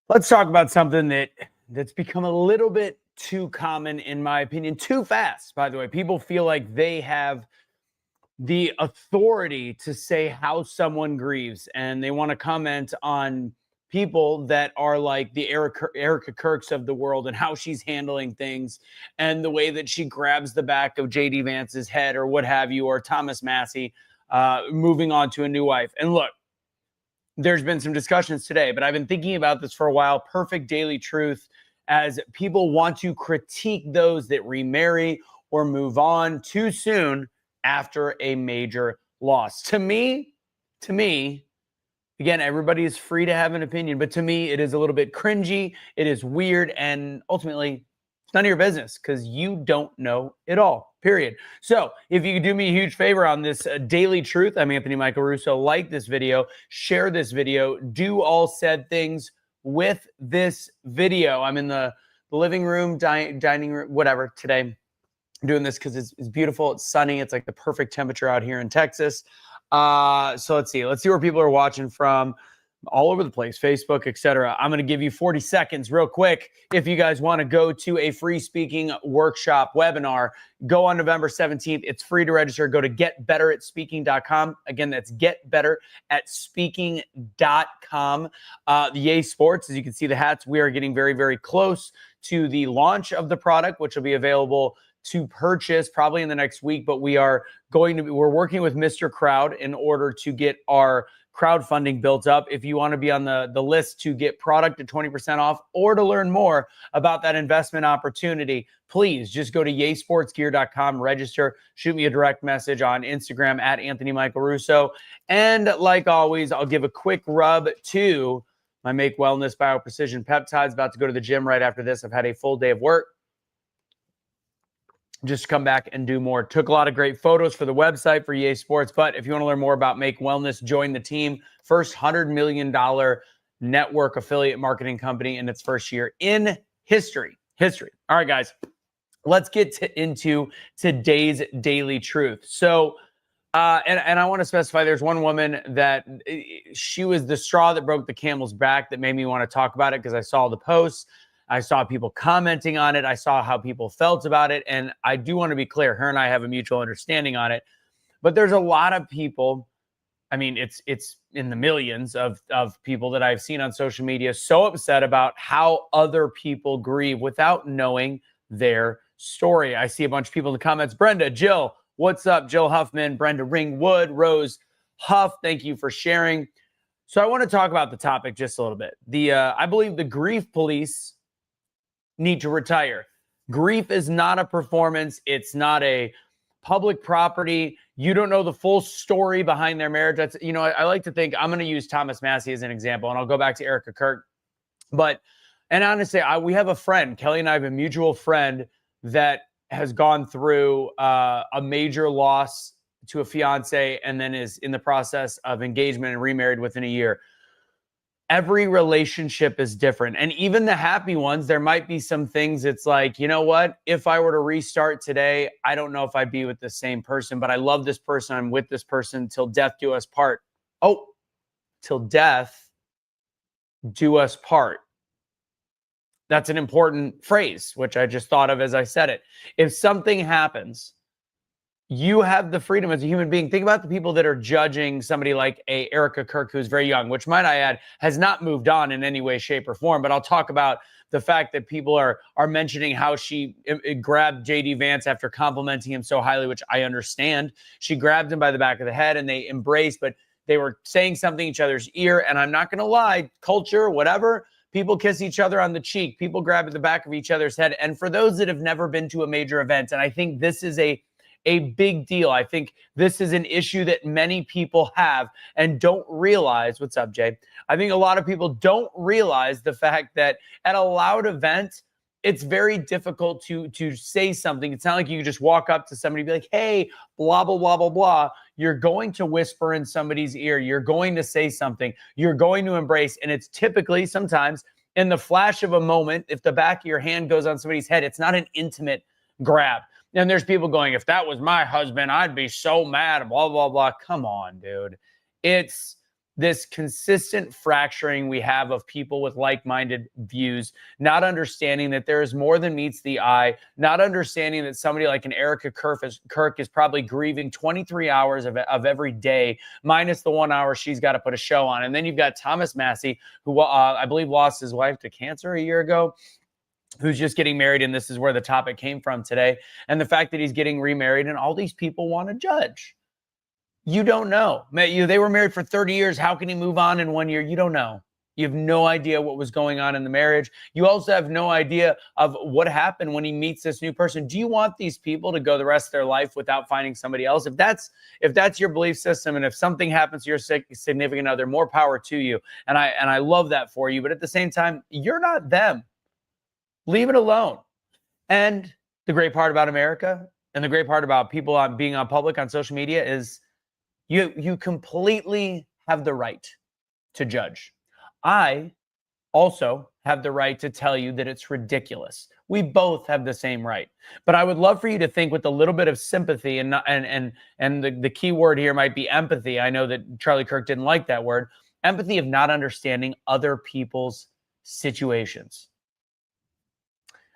Let's talk about something that's become a little bit too common, in my opinion, too fast, by the way. People feel like they have the authority to say how someone grieves, and they want to comment on people that are like the Erika Kirks of the world and how she's handling things and the way that she grabs the back of JD Vance's head or what have you, or Thomas Massey moving on to a new wife. And look, there's been some discussions today, but I've been thinking about this for a while. Perfect daily truth, as people want to critique those that remarry or move on too soon after a major loss. To me, again, everybody is free to have an opinion, but to me, it is a little bit cringy. It is weird, and ultimately, it's none of your business because you don't know it all, period. So if you could do me a huge favor on this daily truth, I'm Anthony Michael Russo. Like this video, share this video, do all said things with this video. I'm in the living room, dining room, whatever today. I'm doing this because it's beautiful. It's sunny. It's like the perfect temperature out here in Texas. So let's see where people are watching from. All over the place, Facebook, etc. I'm going to give you 40 seconds real quick. If you guys want to go to a free speaking workshop webinar, go on November 17th. It's free to register. Go to getbetteratspeaking.com. Again, that's getbetteratspeaking.com. The YaySports, as you can see the hats, we are getting very, very close to the launch of the product, which will be available to purchase probably in the next week, but we're working with Mr. Crowd in order to get our crowdfunding built up. If you want to be on the list to get product at 20% off or to learn more about that investment opportunity, please just go to YaySportsGear.com, register, shoot me a direct message on Instagram at Anthony Michael Russo. And like always, I'll give a quick rub to my Make Wellness Bio Precision Peptides. About to go to the gym right after this. I've had a full day of work. Just come back and do more. Took a lot of great photos for the website for YaySports. But if you want to learn more about Make Wellness, join the team. First $100 million network affiliate marketing company in its first year in history. All right, guys, let's get into today's daily truth. So, and I want to specify, there's one woman that she was the straw that broke the camel's back that made me want to talk about it, because I saw the posts. I saw people commenting on it. I saw how people felt about it. And I do want to be clear, her and I have a mutual understanding on it. But there's a lot of people, I mean, it's in the millions of people that I've seen on social media so upset about how other people grieve without knowing their story. I see a bunch of people in the comments. Brenda, Jill, what's up? Jill Huffman, Brenda Ringwood, Rose Huff, thank you for sharing. So I want to talk about the topic just a little bit. I believe the grief police need to retire. Grief is not a performance. It's not a public property. You don't know the full story behind their marriage. That's, I like to think, I'm going to use Thomas Massey as an example, and I'll go back to Erika Kirk. And honestly, we have a friend, Kelly and I have a mutual friend that has gone through a major loss to a fiance and then is in the process of engagement and remarried within a year. Every relationship is different. And even the happy ones, there might be some things it's like, you know what? If I were to restart today, I don't know if I'd be with the same person, but I love this person. I'm with this person till death do us part. Oh, till death do us part. That's an important phrase, which I just thought of as I said it. If something happens, you have the freedom as a human being. Think about the people that are judging somebody like a Erika Kirk, who's very young, which, might I add, has not moved on in any way, shape, or form. But I'll talk about the fact that people are mentioning how she grabbed JD Vance after complimenting him so highly, which I understand. She grabbed him by the back of the head and they embraced, but they were saying something in each other's ear. And I'm not going to lie, culture, whatever, people kiss each other on the cheek. People grab at the back of each other's head. And for those that have never been to a major event, and I think this is a big deal. I think this is an issue that many people have and don't realize. What's up, Jay? I think a lot of people don't realize the fact that at a loud event, it's very difficult to say something. It's not like you can just walk up to somebody and be like, hey, blah, blah, blah, blah, blah. You're going to whisper in somebody's ear. You're going to say something. You're going to embrace. And it's typically sometimes in the flash of a moment, if the back of your hand goes on somebody's head, it's not an intimate grab. And there's people going, if that was my husband, I'd be so mad, blah, blah, blah. Come on, dude. It's this consistent fracturing we have of people with like-minded views, not understanding that there is more than meets the eye, not understanding that somebody like an Erika Kirk is probably grieving 23 hours of every day, minus the 1 hour she's got to put a show on. And then you've got Thomas Massey, who I believe lost his wife to cancer a year ago, who's just getting married, and this is where the topic came from today. And the fact that he's getting remarried, and all these people want to judge. You don't know. They were married for 30 years. How can he move on in 1 year? You don't know. You have no idea what was going on in the marriage. You also have no idea of what happened when he meets this new person. Do you want these people to go the rest of their life without finding somebody else? If that's your belief system, and if something happens to your significant other, more power to you. And I love that for you. But at the same time, you're not them. Leave it alone. And the great part about America, and the great part about people being on public on social media, is you completely have the right to judge. I also have the right to tell you that it's ridiculous. We both have the same right. But I would love for you to think with a little bit of sympathy, and the key word here might be empathy. I know that Charlie Kirk didn't like that word. Empathy of not understanding other people's situations.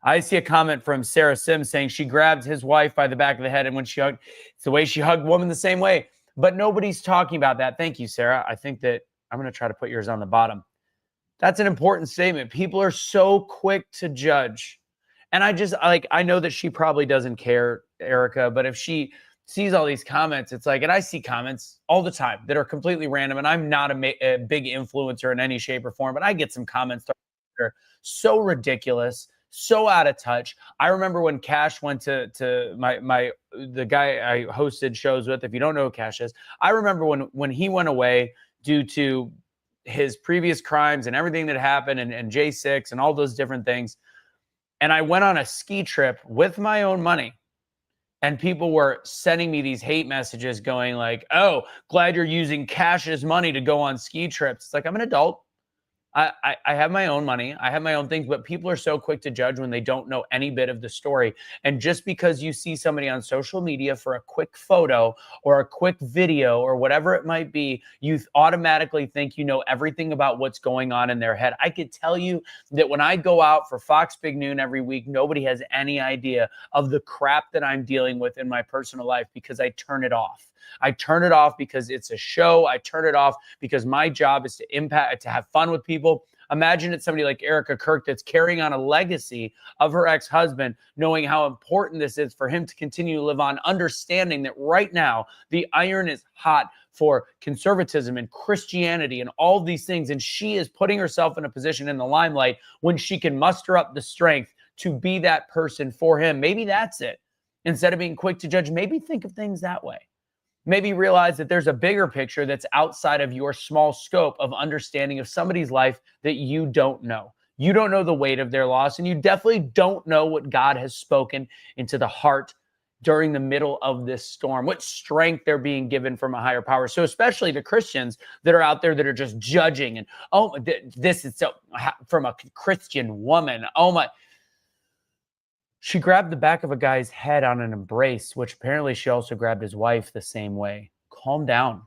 I see a comment from Sarah Sims saying she grabbed his wife by the back of the head, and when she hugged, it's the way she hugged women the same way. But nobody's talking about that. Thank you, Sarah. I think that I'm going to try to put yours on the bottom. That's an important statement. People are so quick to judge. And I know that she probably doesn't care, Erika, but if she sees all these comments, it's like, and I see comments all the time that are completely random, and I'm not a big influencer in any shape or form, but I get some comments that are so ridiculous, so out of touch. I remember when Cash went to the guy I hosted shows with. If you don't know who Cash is, I remember when he went away due to his previous crimes and everything that happened, and J6 and all those different things. And I went on a ski trip with my own money, and people were sending me these hate messages going like, "Oh, glad you're using Cash's money to go on ski trips." It's like, I'm an adult. I have my own money. I have my own things, but people are so quick to judge when they don't know any bit of the story. And just because you see somebody on social media for a quick photo or a quick video or whatever it might be, you automatically think you know everything about what's going on in their head. I could tell you that when I go out for Fox Big Noon every week, nobody has any idea of the crap that I'm dealing with in my personal life, because I turn it off. I turn it off because it's a show. I turn it off because my job is to have fun with people. Imagine it's somebody like Erika Kirk that's carrying on a legacy of her ex-husband, knowing how important this is for him to continue to live on, understanding that right now the iron is hot for conservatism and Christianity and all these things. And she is putting herself in a position in the limelight when she can muster up the strength to be that person for him. Maybe that's it. Instead of being quick to judge, maybe think of things that way. Maybe realize that there's a bigger picture that's outside of your small scope of understanding of somebody's life that you don't know. You don't know the weight of their loss, and you definitely don't know what God has spoken into the heart during the middle of this storm, what strength they're being given from a higher power. So especially the Christians that are out there that are just judging and, oh, this is so from a Christian woman. Oh my. She grabbed the back of a guy's head on an embrace, which apparently she also grabbed his wife the same way. Calm down.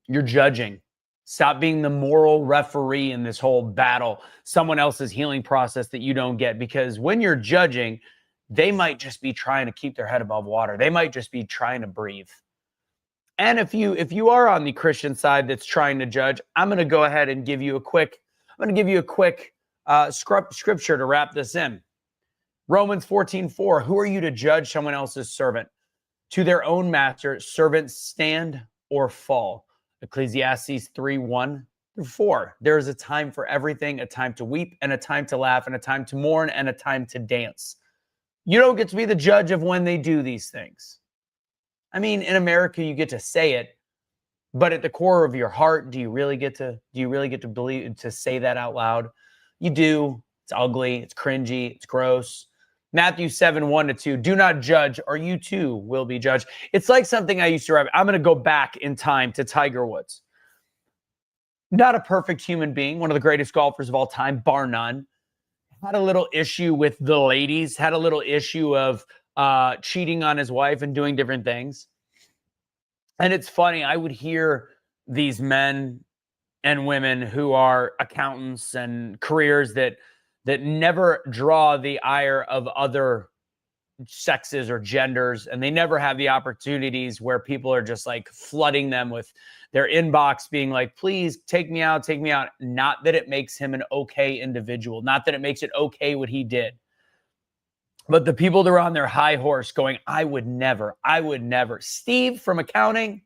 You're judging. Stop being the moral referee in this whole battle, someone else's healing process that you don't get. Because when you're judging, they might just be trying to keep their head above water. They might just be trying to breathe. And if you are on the Christian side that's trying to judge, I'm going to go ahead and give you a quick scripture to wrap this in. Romans 14:4, who are you to judge someone else's servant? To their own master, servants stand or fall. Ecclesiastes 3:1-4. There is a time for everything, a time to weep and a time to laugh and a time to mourn and a time to dance. You don't get to be the judge of when they do these things. I mean, in America, you get to say it, but at the core of your heart, do you really get to believe, to say that out loud? You do. It's ugly. It's cringy. It's gross. Matthew 7:1-2, do not judge or you too will be judged. It's like something I used to write. I'm going to go back in time to Tiger Woods. Not a perfect human being, one of the greatest golfers of all time, bar none. Had a little issue with the ladies, had a little issue of cheating on his wife and doing different things. And it's funny, I would hear these men and women who are accountants and careers that never draw the ire of other sexes or genders, and they never have the opportunities where people are just like flooding them with their inbox being like, please take me out, take me out. Not that it makes him an okay individual, not that it makes it okay what he did, but the people that are on their high horse going, I would never. Steve from accounting,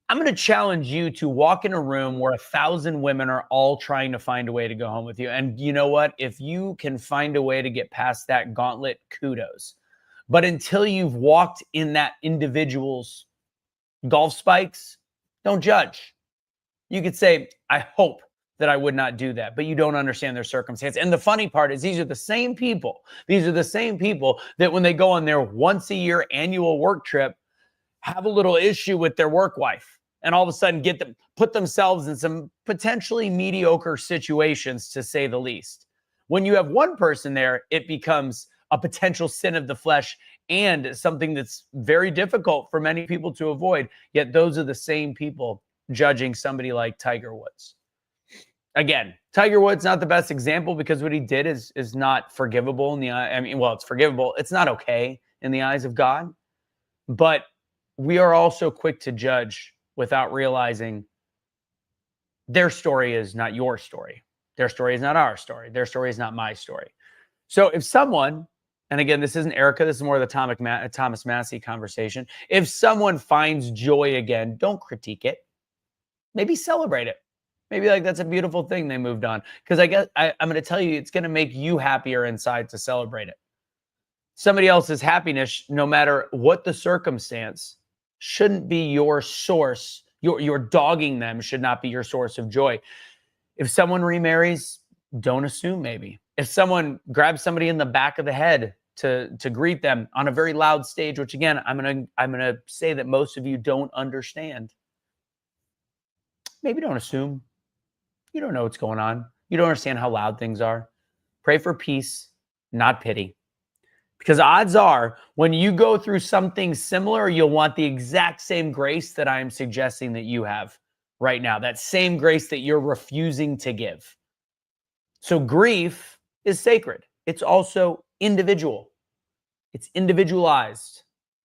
I'm going to challenge you to walk in a room where 1,000 women are all trying to find a way to go home with you. And you know what? If you can find a way to get past that gauntlet, kudos. But until you've walked in that individual's golf spikes, don't judge. You could say, I hope that I would not do that, but you don't understand their circumstance. And the funny part is these are the same people that when they go on their once a year annual work trip, have a little issue with their work wife, and all of a sudden put themselves in some potentially mediocre situations, to say the least. When you have one person there, it becomes a potential sin of the flesh and something that's very difficult for many people to avoid. Yet those are the same people judging somebody like Tiger Woods. Again, Tiger Woods, not the best example because what he did is not forgivable in the eye. I mean, well, it's forgivable. It's not okay in the eyes of God. But we are also quick to judge without realizing their story is not your story. Their story is not our story. Their story is not my story. So if someone, and again, this isn't Erika, this is more of the Thomas Massey conversation. If someone finds joy again, don't critique it. Maybe celebrate it. Maybe like that's a beautiful thing they moved on. Because I'm going to tell you, it's going to make you happier inside to celebrate it. Somebody else's happiness, no matter what the circumstance, shouldn't be your source. Your dogging them should not be your source of joy. If someone remarries, don't assume maybe. If someone grabs somebody in the back of the head to greet them on a very loud stage, which again, I'm gonna say that most of you don't understand. Maybe don't assume. You don't know what's going on. You don't understand how loud things are. Pray for peace, not pity. Because odds are, when you go through something similar, you'll want the exact same grace that I am suggesting that you have right now. That same grace that you're refusing to give. So grief is sacred. It's also individual. It's individualized.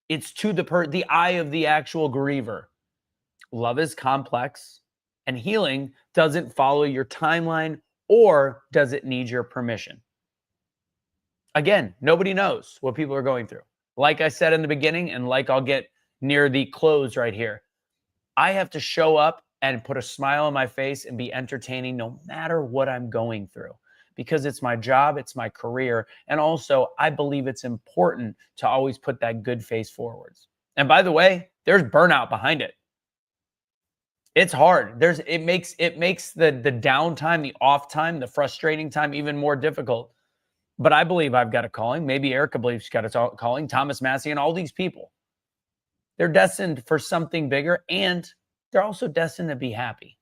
It's to the eye of the actual griever. Love is complex, and healing doesn't follow your timeline, or does it need your permission? Again, nobody knows what people are going through. Like I said in the beginning, and like I'll get near the close right here, I have to show up and put a smile on my face and be entertaining no matter what I'm going through, because it's my job, it's my career, and also I believe it's important to always put that good face forwards. And by the way, there's burnout behind it. It's hard. It makes the downtime, the off time, the frustrating time even more difficult. But I believe I've got a calling. Maybe Erika believes she's got a calling. Thomas Massey and all these people. They're destined for something bigger, and they're also destined to be happy.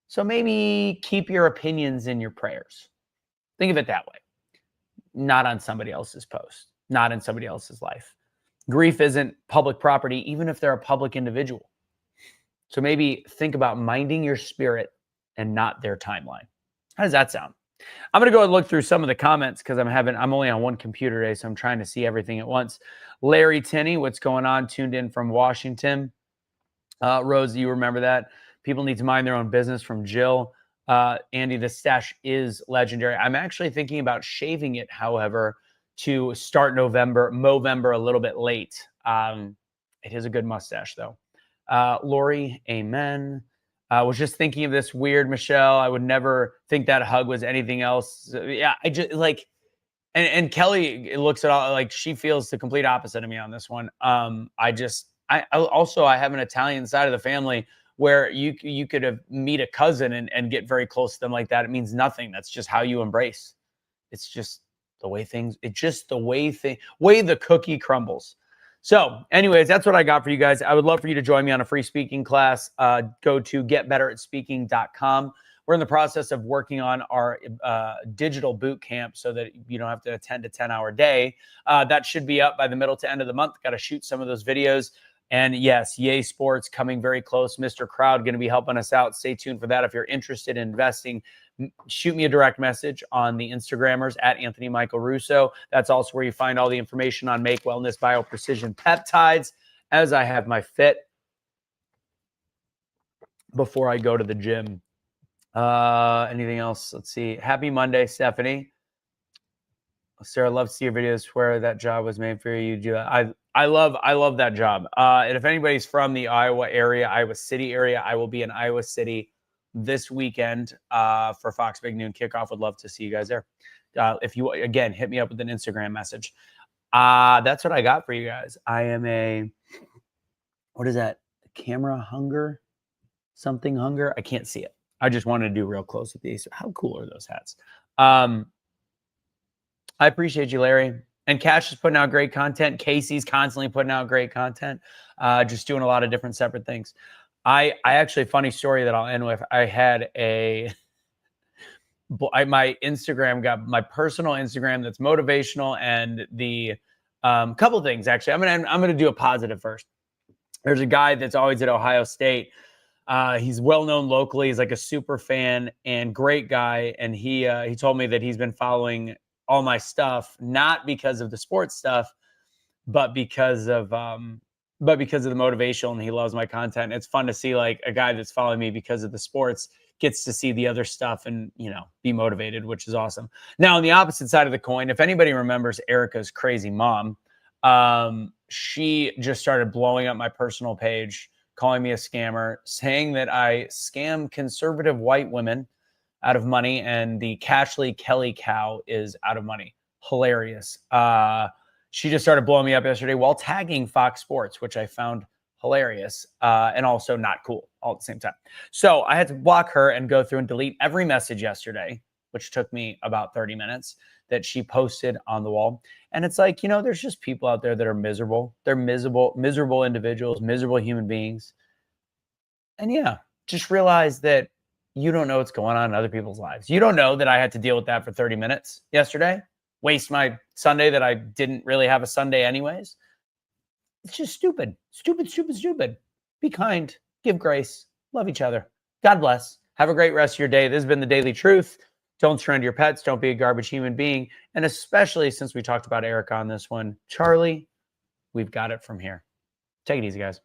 So maybe keep your opinions in your prayers. Think of it that way. Not on somebody else's post. Not in somebody else's life. Grief isn't public property, even if they're a public individual. So maybe think about minding your spirit and not their timeline. How does that sound? I'm going to go and look through some of the comments because I'm only on one computer today, so I'm trying to see everything at once. Larry Tinney, what's going on? Tuned in from Washington. Rose, you remember that? People need to mind their own business, from Jill. Andy, the stash is legendary. I'm actually thinking about shaving it, however, to start Movember a little bit late. It is a good mustache, though. Lori, amen. I was just thinking of this weird, Michelle. I would never think that hug was anything else. Yeah, I just like, and Kelly, it looks at all like she feels the complete opposite of me on this one. I have an Italian side of the family where you could meet a cousin and get very close to them like that. It means nothing. That's just how you embrace. It's just the way the cookie crumbles. So anyways, that's what I got for you guys. I would love for you to join me on a free speaking class. Go to getbetteratspeaking.com. We're in the process of working on our digital boot camp so that you don't have to attend a 10-hour day. That should be up by the middle to end of the month. Got to shoot some of those videos And yes, YaySports coming very close. Mr. Crowd going to be helping us out. Stay tuned for that. If you're interested in investing, shoot me a direct message on the Instagrammers at Anthony Michael Russo. That's also where you find all the information on Make Wellness Bio Precision Peptides, as I have my fit before I go to the gym. Anything else? Let's see. Happy Monday, Stephanie. Sarah, love to see your videos where that job was made for you. I love that job. And if anybody's from the Iowa area, Iowa City area, I will be in Iowa City this weekend for Fox Big Noon Kickoff. Would love to see you guys there. If you, again, hit me up with an Instagram message. That's what I got for you guys. I am what is that? Camera hunger? Something hunger? I can't see it. I just wanted to do real close with these. How cool are those hats? I appreciate you, Larry. And Cash is putting out great content. Casey's constantly putting out great content. Just doing a lot of different separate things. I actually, funny story that I'll end with. I had my Instagram got my personal Instagram that's motivational, and the couple things actually. I'm gonna do a positive first. There's a guy that's always at Ohio State. He's well known locally. He's like a super fan and great guy. And he told me that he's been following all my stuff, not because of the sports stuff, but because of the motivational, and he loves my content. It's fun to see like a guy that's following me because of the sports gets to see the other stuff and, be motivated, which is awesome. Now, on the opposite side of the coin, if anybody remembers Erika's crazy mom, she just started blowing up my personal page, calling me a scammer, saying that I scam conservative white women out of money, and the Cashley Kelly cow is out of money. Hilarious. She just started blowing me up yesterday while tagging Fox Sports, which I found hilarious and also not cool all at the same time. So I had to block her and go through and delete every message yesterday, which took me about 30 minutes, that she posted on the wall. And it's like, there's just people out there that are miserable. They're miserable individuals, miserable human beings. And yeah, just realize that you don't know what's going on in other people's lives. You don't know that I had to deal with that for 30 minutes yesterday, waste my Sunday that I didn't really have a Sunday anyways. It's just stupid. Be kind, give grace, love each other. God bless. Have a great rest of your day. This has been The Daily Truth. Don't surrender your pets. Don't be a garbage human being. And especially since we talked about Erika on this one, Charlie, we've got it from here. Take it easy, guys.